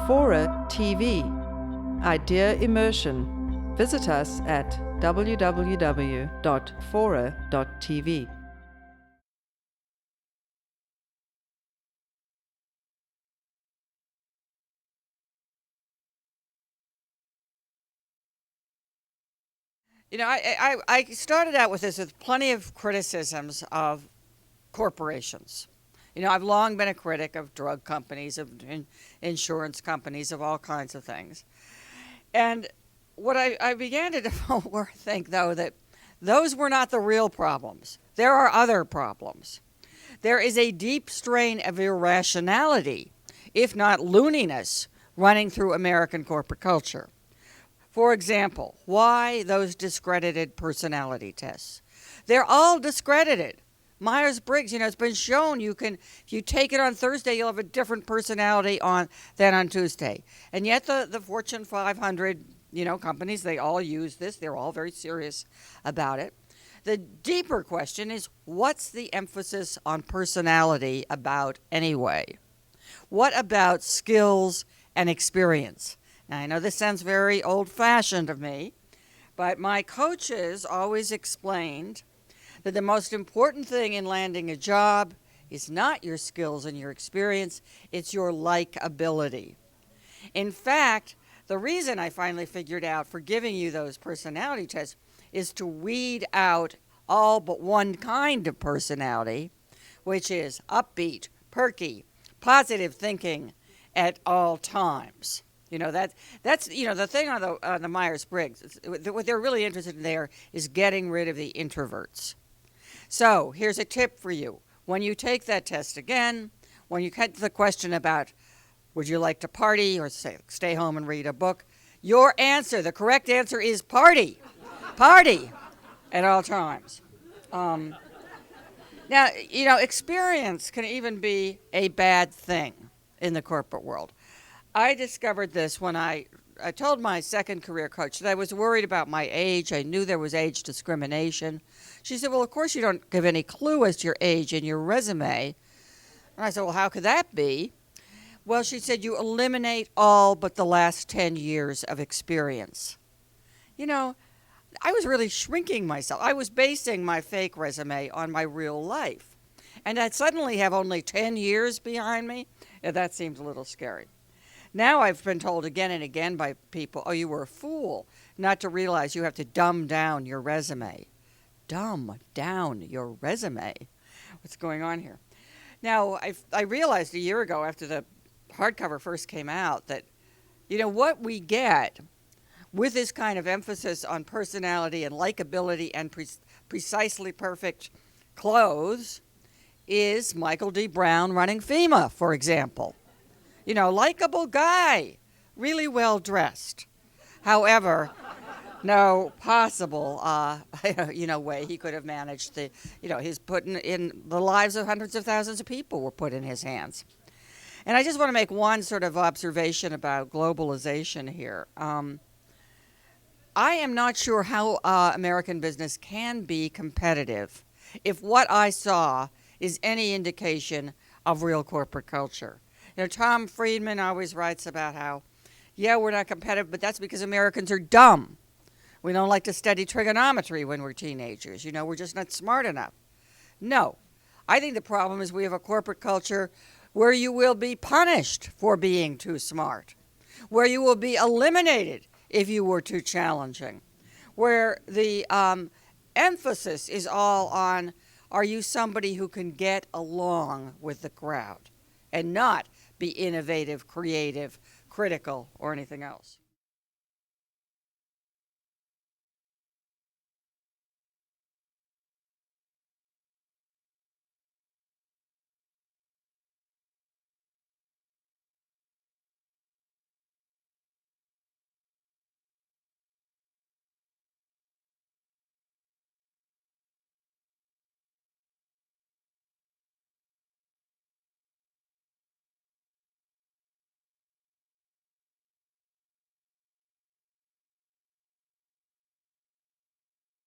FORA.tv. Idea Immersion. Visit us at www.fora.tv. You know, I started out with this with plenty of criticisms of corporations. You know, I've long been a critic of drug companies, of insurance companies, of all kinds of things. And what I began to think, though, that those were not the real problems. There are other problems. There is a deep strain of irrationality, if not looniness, running through American corporate culture. For example, why those discredited personality tests? They're all discredited. Myers-Briggs, you know, it's been shown if you take it on Thursday, you'll have a different personality than on Tuesday. And yet the Fortune 500, companies, they all use this. They're all very serious about it. The deeper question is, what's the emphasis on personality about anyway? What about skills and experience? Now, I know this sounds very old-fashioned of me, but my coaches always explained that the most important thing in landing a job is not your skills and your experience, it's your likability. In fact, the reason I finally figured out for giving you those personality tests is to weed out all but one kind of personality, which is upbeat, perky, positive thinking at all times. You know, that's the thing on the Myers-Briggs. What they're really interested in there is getting rid of the introverts. So here's a tip for you. When you take that test again, when you get to the question about would you like to party or stay home and read a book, your answer, the correct answer is party. Party at all times. Now, experience can even be a bad thing in the corporate world. I discovered this when I told my second career coach that I was worried about my age. I knew there was age discrimination. She said, well, of course you don't give any clue as to your age in your resume. And I said, well, how could that be? Well, she said, you eliminate all but the last 10 years of experience. You know, I was really shrinking myself. I was basing my fake resume on my real life. And I'd suddenly have only 10 years behind me. Yeah, that seems a little scary. Now I've been told again and again by people, oh, you were a fool not to realize you have to dumb down your resume. Dumb down your resume? What's going on here? Now, I realized a year ago after the hardcover first came out that, what we get with this kind of emphasis on personality and likability and precisely perfect clothes is Michael D. Brown running FEMA, for example. Likable guy, really well dressed. However, no possible, way he could have managed he's putting in the lives of hundreds of thousands of people were put in his hands. And I just want to make one sort of observation about globalization here. I am not sure how American business can be competitive if what I saw is any indication of real corporate culture. Tom Friedman always writes about how, we're not competitive, but that's because Americans are dumb. We don't like to study trigonometry when we're teenagers. We're just not smart enough. No. I think the problem is we have a corporate culture where you will be punished for being too smart, where you will be eliminated if you were too challenging, where the emphasis is all on, are you somebody who can get along with the crowd and not be innovative, creative, critical, or anything else.